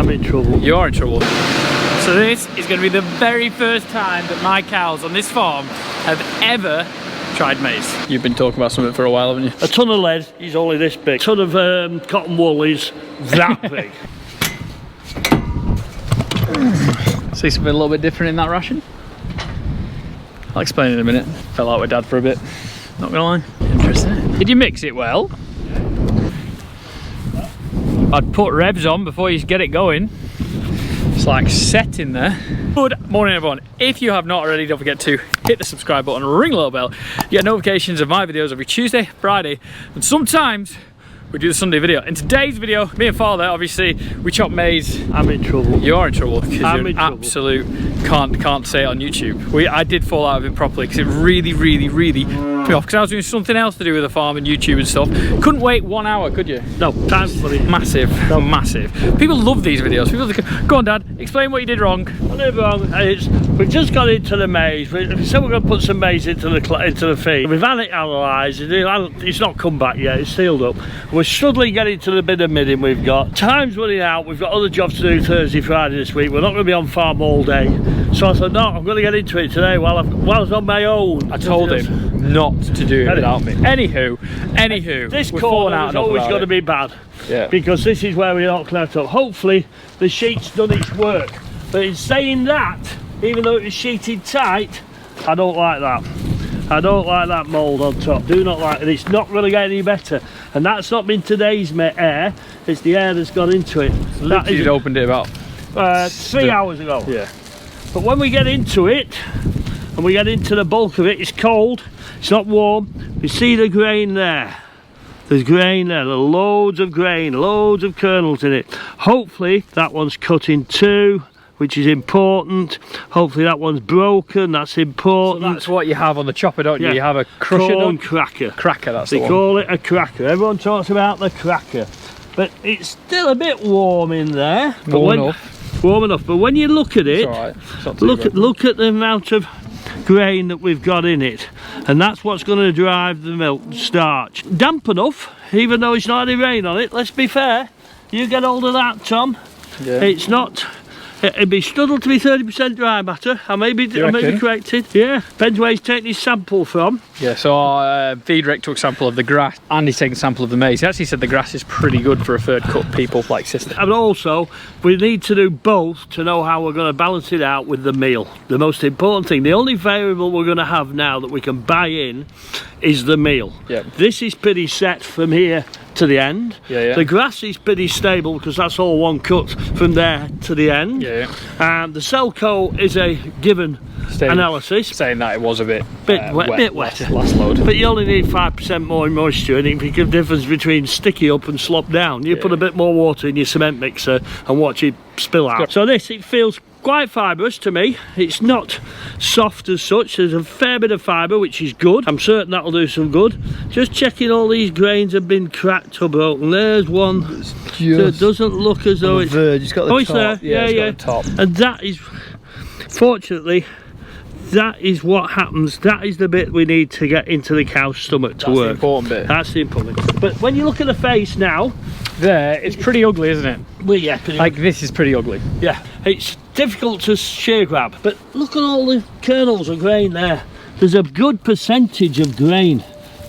I'm in trouble. You are in trouble. So this is going to be the very first time that my cows on this farm have ever tried maize. You've been talking about something for a while, haven't you? A ton of lead is only this big. A ton of cotton wool is that big. See something a little bit different in that ration? I'll explain in a minute. Fell out with Dad for a bit. Not gonna lie. Interesting. Did you mix it well? I'd put revs on before you get it going. It's like set in there. Good morning, everyone. If you have not already, don't forget to hit the subscribe button, ring the little bell. You get notifications of my videos every Tuesday, Friday, and sometimes we do the Sunday video. In today's video, me and Father, obviously, we chop maize. I'm in trouble. You are in trouble because you're in an absolute can't say it on YouTube. I did fall out of it properly because it really pissed me off because I was doing something else to do with the farm and YouTube and stuff. Couldn't wait 1 hour, could you? No, time's funny. Massive, no, massive. People love these videos. People think, go on, Dad, explain what you did wrong. What I did wrong? We've just got into the maize. We said we're going to put some maize into the feed. We've had it analysed. It's not come back yet. It's sealed up. We're struggling getting to the bit of midding we've got. Time's running out. We've got other jobs to do Thursday, Friday this week. We're not going to be on farm all day. So I said, no, I'm going to get into it today while I was on my own. I told him not to do it without me. Anywho, this corner is always going to be bad. Yeah. Because this is where we're not cleared up. Hopefully the sheet's done its work. But in saying that, even though it was sheeted tight, I don't like that. I don't like that mould on top. Do not like it. It's not going to get any better. And that's not been today's air. It's the air that's gone into it. So you'd opened it about 3 hours ago. Yeah. But when we get into it, and we get into the bulk of it, it's cold. It's not warm. You see the grain there. There's grain there. There's loads of grain, loads of kernels in it. Hopefully that one's cut in two, which is important. Hopefully that one's broken, that's important. So that's what you have on the chopper, don't you? Yeah. You have a crusher. Corn cracker. Cracker, that's the one. They call it a cracker. Everyone talks about the cracker. But it's still a bit warm in there. Warm enough. But when you look at it, it's all right. look at the amount of grain that we've got in it. And that's what's going to drive the milk starch. Damp enough, even though it's not any rain on it. Let's be fair. You get hold of that, Tom. Yeah. It's not. It'd be struggled to be 30% dry matter. I may be corrected. Yeah, depends where he's taking his sample from. Yeah, so our feed rec took a sample of the grass and he's taking a sample of the maize. He actually said the grass is pretty good for a third cut people like sister. And also, we need to do both to know how we're going to balance it out with the meal. The most important thing, the only variable we're going to have now that we can buy in is the meal. Yeah. This is pretty set from here to the end. Yeah. The grass is pretty stable because that's all one cut from there to the end. Yeah. And the Selco is a given analysis. Saying that it was a bit wetter. Last load. But you only need 5% more moisture and it can make a difference between sticky up and slop down. You put a bit more water in your cement mixer and watch it spill out. So this, it feels quite fibrous to me. It's not soft as such. There's a fair bit of fibre, which is good. I'm certain that'll do some good. Just checking all these grains have been cracked or broken. There's one that doesn't look as though it's verge. It's got the top. It's there. Yeah. Got the top. And that is, fortunately, that is what happens. That is the bit we need to get into the cow's stomach to work. That's the important bit. That's the important bit. But when you look at the face now, there, it's pretty ugly, isn't it? Well, yeah, like this is pretty ugly. Yeah, it's difficult to shear grab, but look at all the kernels of grain there. There's a good percentage of grain.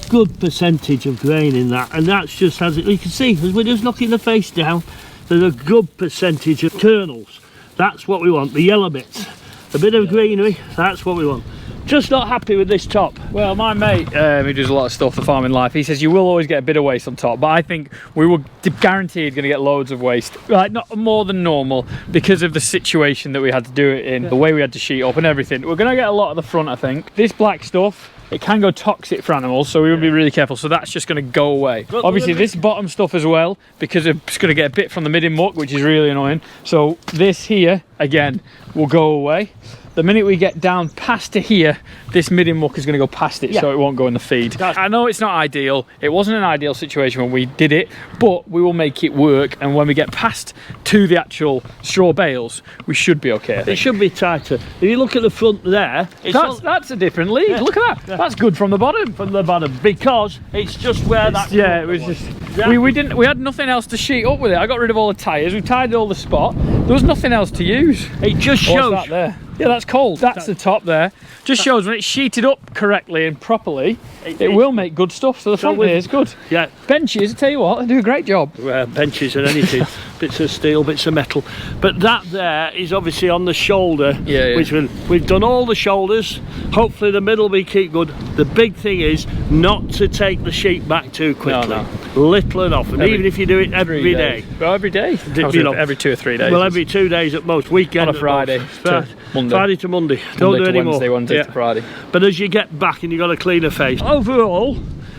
Good percentage of grain in that, and that's just as you can see, as we're just knocking the face down, there's a good percentage of kernels. That's what we want, the yellow bits. A bit of greenery, that's what we want. Just not happy with this top. Well, my mate, who does a lot of stuff for farming life, he says you will always get a bit of waste on top, but I think we were guaranteed going to get loads of waste, like not more than normal, because of the situation that we had to do it in, the way we had to sheet up and everything. We're going to get a lot of the front, I think. This black stuff, it can go toxic for animals, so we would be really careful. So that's just going to go away. Obviously this bottom stuff as well, because it's going to get a bit from the midden muck, which is really annoying. So this here again, will go away. The minute we get down past to here, this midden muck is going to go past it, so it won't go in the feed. I know it's not ideal. It wasn't an ideal situation when we did it, but we will make it work. And when we get past to the actual straw bales, we should be okay. It should be tighter. If you look at the front there, that's a different lead. Yeah. Look at that. Yeah. That's good from the bottom. From the bottom, because it's just where that. Yeah, it was just. We had nothing else to sheet up with it. I got rid of all the tyres. We tied all the spot. There was nothing else to use. It just shows. What's that there? Yeah, that's cold. That's the top there. Just shows when it's sheeted up correctly and properly, it will make good stuff. So the front here is good. Yeah. Benches, I tell you what, they do a great job. Benches and anything. Bits of steel, bits of metal. But that there is obviously on the shoulder. Yeah. Which we've done all the shoulders. Hopefully the middle will keep good. The big thing is not to take the sheet back too quickly. No. Little and often. Even if you do it every day. Well, every day. Every 2 or 3 days. Well, every 2 days at most. Weekend on a Friday. Friday to Monday. Don't do any more. Wednesday to Friday. But as you get back and you've got a cleaner face. Overall,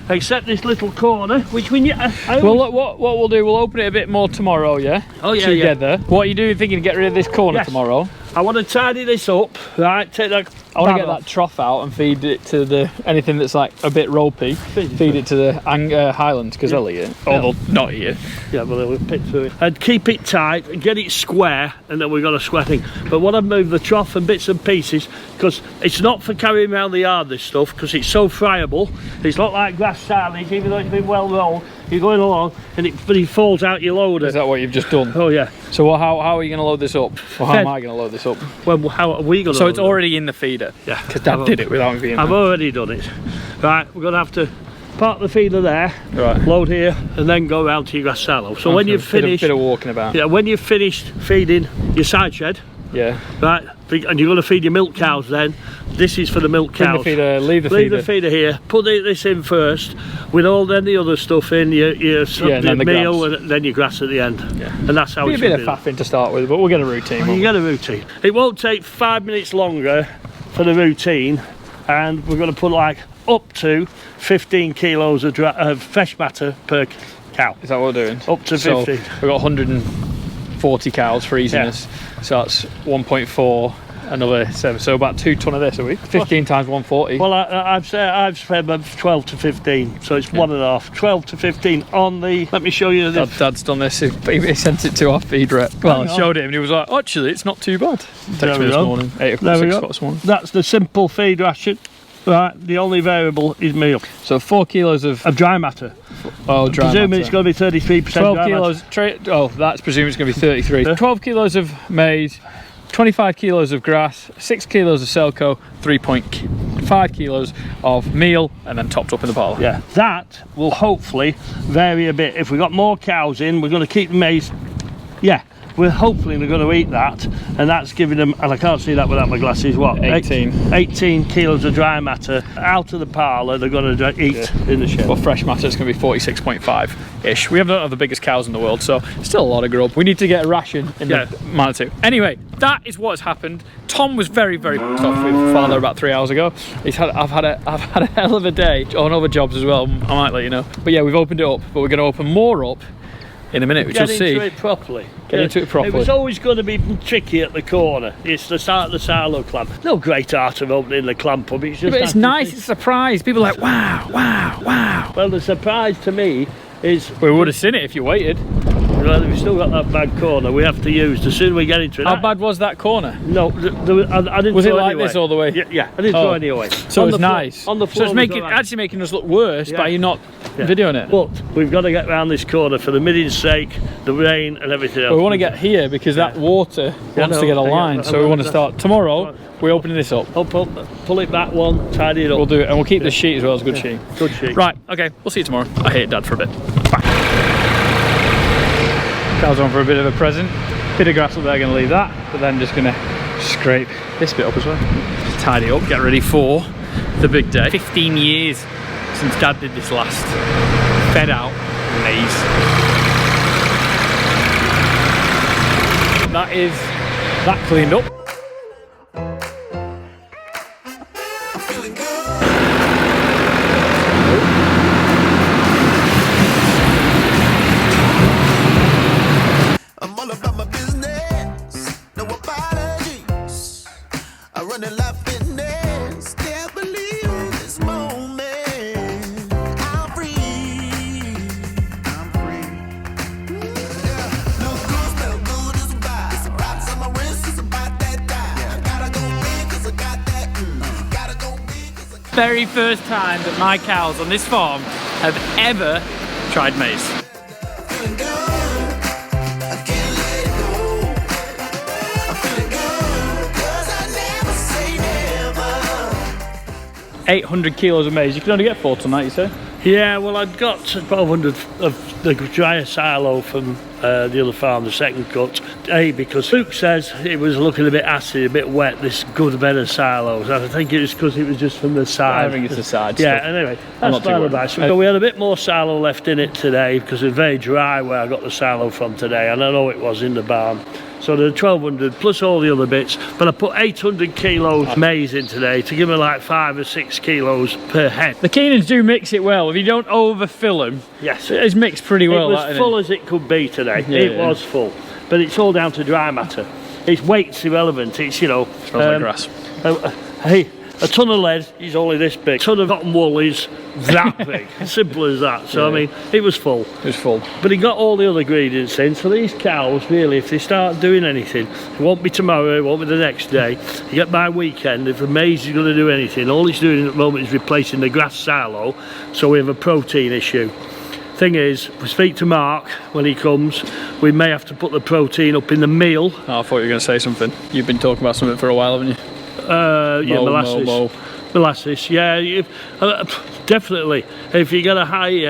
except this little corner, which we well, look, what we'll do, we'll open it a bit more tomorrow, yeah? Oh, yeah, together. Yeah. What are you doing, thinking to get rid of this corner tomorrow? I want to tidy this up, right? Take that. I want to get that trough out and feed it to anything that's like a bit ropey. Feed it to the Highlands, because they'll eat it. Or they'll not eat it. Yeah, but they'll pick through it. And keep it tight and get it square, and then we've got a square thing. But what I've moved the trough and bits and pieces, because it's not for carrying around the yard, this stuff, because it's so friable. It's not like grass silage, even though it's been well rolled. You're going along, but it falls out your loader. Is that what you've just done? Oh yeah. So how are you going to load this up? Or how am I going to load this up? Well, how are we going to? So it's already in the feeder. Yeah. Because Dad did it without me being there. I've already done it. Right, we're going to have to park the feeder there, right, load here, and then go round to your grass silo. So when you've finished, bit of walking about. Yeah, when you've finished feeding your side shed. Yeah. Right, and you're going to feed your milk cows then. This is for the milk cows. Leave the feeder here. Put this in first, with all then the other stuff in, your meal, and then your grass at the end. Yeah. And that's how it's a bit of faffing to start with, but we'll get a routine. You get a routine. It won't take 5 minutes longer for the routine, and we're going to put like up to 15 kilos of fresh matter per cow. Is that what we're doing? Up to 15. So we've got 140 cows freezing us. So that's 1.4, another 7. So about 2 ton of this a week. 15 times 140. Well, I've said 12 to 15. So it's 1.5. 12 to 15 on the. Let me show you this. Dad's done this. He sent it to our feed rep. Well, I showed him and he was like, actually, it's not too bad. Texted me this morning. 8 o'clock, 6 o'clock this morning. That's the simple feed ration. Right, the only variable is meal. So 4 kilos of dry matter. Oh, dry presuming matter. It's going to be 33% 12 kilos. That's presuming it's going to be 33. 12 kilos of maize, 25 kilos of grass, 6 kilos of Selco, 3.5 kilos of meal, and then topped up in the parlour. Yeah, that will hopefully vary a bit. If we've got more cows in, we're going to keep the maize. Yeah. We're hopefully they're going to eat that, and that's giving them, and I can't see that without my glasses, what? 18 kilos of dry matter out of the parlour. They're going to eat in the shed. Well, fresh matter is going to be 46.5-ish. We don't have the biggest cows in the world, so still a lot of grub. We need to get a ration in the Manitou. Anyway, that is what has happened. Tom was very, very pissed off with father about 3 hours ago. I've had a hell of a day on other jobs as well. I might let you know. But yeah, we've opened it up, but we're going to open more up in a minute, which you'll see. Get into it properly. It was always going to be tricky at the corner. It's the start of the silo clamp. No great art of opening the clamp up. It's just. But it's nice. It's a surprise. People are like, wow, wow, wow. Well, the surprise to me is. We would have seen it if you waited. Well, we've still got that bad corner we have to use. The sooner we get into it. How bad was that corner? No, I didn't. Was it like this all the way? Yeah, I didn't throw any away. So it's nice. On the floor. So it's actually making us look worse by you not videoing it. But we've got to get around this corner for the midden's sake, the rain and everything else. Well, we want to get here because that water wants to get aligned. So we want to start tomorrow. We're opening this up. Pull it back one, tidy it up. We'll do it, and we'll keep the sheet as well as good sheet. Good sheet. Right. Okay. We'll see you tomorrow. I hate Dad for a bit. Bye. Cows on for a bit of a present. Bit of grass up there, going to leave that, but then just going to scrape this bit up as well. Just tidy up, get ready for the big day. 15 years since Dad did this last. Fed out maize. That is that cleaned up. I'm all about my business. Know about the happiness. Can't believe this moment. I'm free. I'm free. Yeah. Look good, smell good, it's a vibe. It's a rocks on my wrist, it's about that time. Yeah. Gotta go big, cause I got that. Gotta go big, cause I got that. Very first time that my cows on this farm have ever tried maize. Feeling good. I can't let it go. I'm feeling good, cause I never say never. 800 kilos of maize. You can only get 4 tonight, you say? Yeah, well, I'd got 1,200 of the drier silo from the other farm, the second cut. Because Luke says it was looking a bit acid, a bit wet, this good bed of silos. And I think it was because it was just from the side. I think it's the side Yeah, stuff. anyway, I'm that's not too worried. nice. So we had a bit more silo left in it today because it was very dry where I got the silo from today, and I know it was in the barn. So the 1,200 plus all the other bits, but I put 800 kilos maize in today to give me like 5 or 6 kilos per head. The Keenans do mix it well. If you don't overfill them, Yes, it's mixed pretty well. it was that, isn't full as it could be today. Yeah, It yeah. was full, but it's all down to dry matter. Its weight's irrelevant. It's, you know, Smells like grass. Hey, a ton of lead is only this big. A ton of cotton wool is that big. Simple as that. So Yeah. I mean, it was full. It was full. But it got all the other ingredients in. So these cows, really, if they start doing anything, it won't be tomorrow, it won't be the next day. You get by weekend, if the maize is going to do anything, all it's doing at the moment is replacing the grass silo. So we have a protein issue. Thing is, we speak to Mark when he comes, we may have to put the protein up in the meal. Oh, I thought you were going to say something. You've been talking about something for a while, haven't you? Yeah, molasses. Molasses, yeah, definitely. If you get a high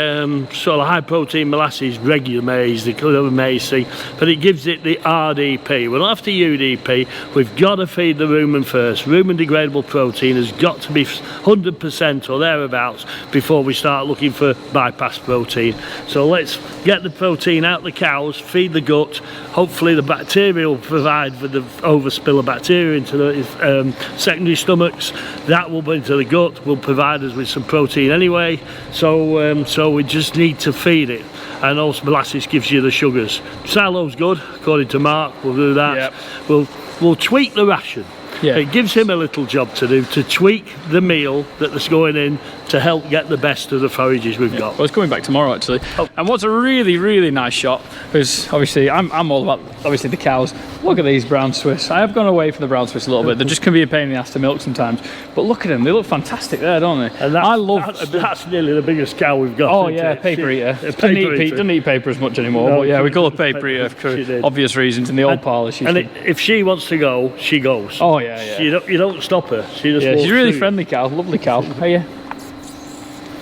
sort of high protein molasses, regular maize, they could have a maize seed, but it gives it the RDP. We're not after UDP. We've got to feed the rumen first. Rumen degradable protein has got to be 100% or thereabouts before we start looking for bypass protein. So let's get the protein out the cows, feed the gut. Hopefully the bacteria will provide for the overspill of bacteria into the secondary stomachs. That will be into the gut, will provide us with some protein anyway. So we just need to feed it. And also molasses gives you the sugars. Silo's good, according to Mark. We'll do that. Yep. We'll tweak the ration. Yeah. It gives him a little job to do, to tweak the meal that's going in to help get the best of the forages we've got. Well, it's coming back tomorrow actually. Oh. And what's a really, really nice shot is obviously I'm all about obviously the cows. Look at these brown Swiss. I have gone away from the brown Swiss a little bit. They're just can be a pain in the ass to milk sometimes. But look at them, they look fantastic there, don't they? And that's nearly the biggest cow we've got. Oh yeah, paper eater. Doesn't eat paper as much anymore. No, but yeah, we call her paper paper eater for she did. obvious reasons. In the old parlour, if she wants to go, she goes. Oh yeah, yeah. You don't stop her. She just Yeah, walks she's a really through. friendly cow, lovely cow. Are you?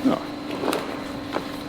Oh.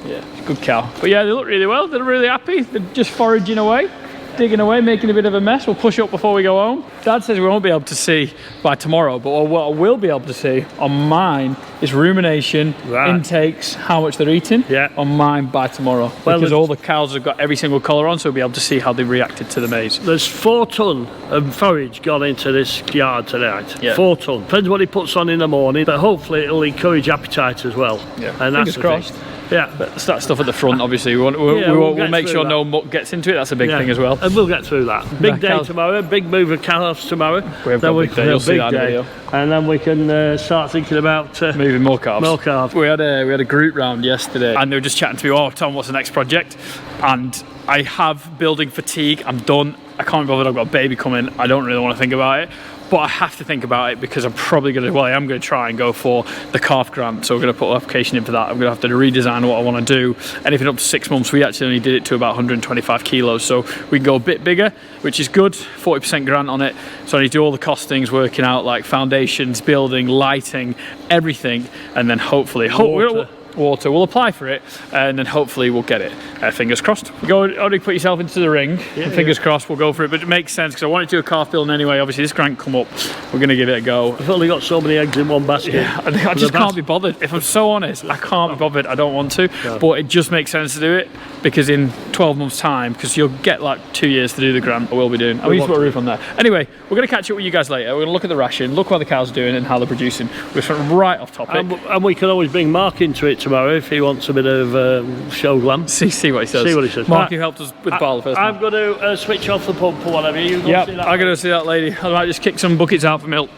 Yeah, good cow. But yeah, they look really well. They're really happy. They're just foraging away, digging away, making a bit of a mess. We'll push up before we go home. Dad says we won't be able to see by tomorrow, but what I will be able to see on mine is rumination, intakes, how much they're eating on mine by tomorrow. Well, because all the cows have got every single collar on, so we'll be able to see how they reacted to the maize. There's 4 ton of forage gone into this yard tonight. Yeah. 4 ton. Depends what he puts on in the morning, but hopefully it'll encourage appetite as well. Yeah. And Fingers crossed. Yeah. But it's that stuff at the front, obviously. We'll make sure no muck gets into it. That's a big thing as well. And we'll get through that. Big day tomorrow, big move of calves tomorrow. We have got a big day, you'll see that in the video. And then we can start thinking about moving more calves. More calves. We had a group round yesterday and they were just chatting to me, oh Tom, what's the next project? And I have building fatigue, I'm done. I can't be bothered, I've got a baby coming, I don't really want to think about it. But I have to think about it because I'm probably going to, well, I am going to try and go for the calf grant. So we're going to put an application in for that. I'm going to have to redesign what I want to do. Anything up to 6 months, we actually only did it to about 125 kilos. So we can go a bit bigger, which is good, 40% grant on it. So I need to do all the costings, working out like foundations, building, lighting, everything. And then hopefully, water. We'll apply for it and then hopefully we'll get it. Fingers crossed. Go already put yourself into the ring. And fingers crossed we'll go for it. But it makes sense because I wanted to do a calf building anyway. Obviously this grant come up. We're going to give it a go. We've only got so many eggs in one basket. Yeah, I just can't be bothered. If I'm so honest, I can't be bothered. I don't want to. No. But it just makes sense to do it because in 12 months time, because you'll get like 2 years to do the grant, I will be doing. We used to put a roof on there. Anyway, we're going to catch up with you guys later. We're going to look at the ration, look what the cows are doing and how they're producing. We're sort right off topic. And we can always bring Mark into it tomorrow if he wants a bit of show glam. See what he says. See what he says. Mark, you helped us with Ballam first. I'm going to switch off the pump or whatever. You go see that. I'm going to see that lady. I might just kick some buckets out for milk.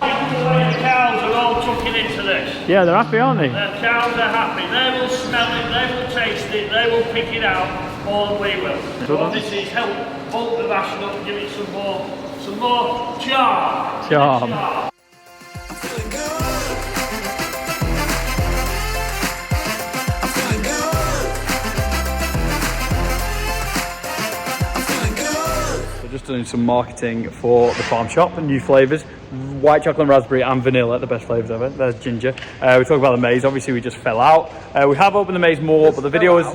Yeah, they're happy, aren't they? The cows are happy. They will smell it, they will taste it, they will pick it out, or we will. So obviously it's help bulk the ration up and give it some more charm. Charm. I'm feeling good. I'm feeling good. I'm feeling good. We're just doing some marketing for the farm shop and new flavours. White chocolate and raspberry and vanilla, the best flavours ever. There's ginger. We talk about the MAIZE. Obviously, we just fell out. We have opened the MAIZE more, but the video is...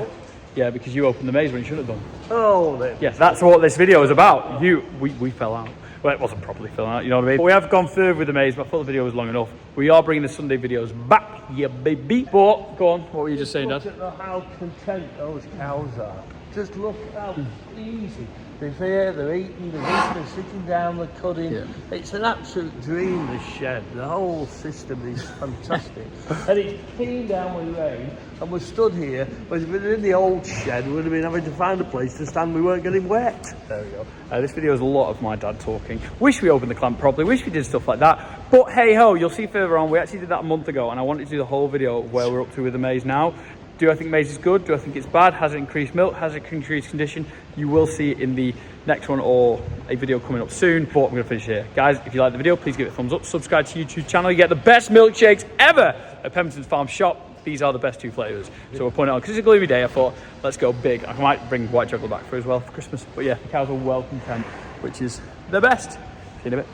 Yeah, because you opened the MAIZE when you should have done. Oh, Yes, that's what this video is about. We fell out. Well, it wasn't properly fell out, you know what I mean? But we have gone further with the MAIZE, but I thought the video was long enough. We are bringing the Sunday videos back, yeah, baby. But, go on, what were you just saying, Dad? Look at how content those cows are. Just look how easy. They're here, they're eating, they're sitting down, they're cutting. Yeah. It's an absolute dream, this shed. The whole system is fantastic. And it's peeing down with rain, and we're stood here. But if we were in the old shed, we would have been having to find a place to stand, we weren't getting wet. There we go. This video is a lot of my dad talking. Wish we opened the clamp properly, wish we did stuff like that. But hey ho, you'll see further on, we actually did that a month ago, and I wanted to do the whole video of where we're up to with the MAIZE now. Do I think MAIZE is good? Do I think it's bad? Has it increased milk? Has it increased condition? You will see it in the next one or a video coming up soon. But I'm going to finish here. Guys, if you like the video, please give it a thumbs up. Subscribe to the YouTube channel. You get the best milkshakes ever at Pemberton's Farm Shop. These are the best 2 flavours. So we're putting it on. Because it's a gloomy day, I thought, let's go big. I might bring white chocolate back for as well for Christmas. But yeah, the cows are well content, which is the best. See you in a bit.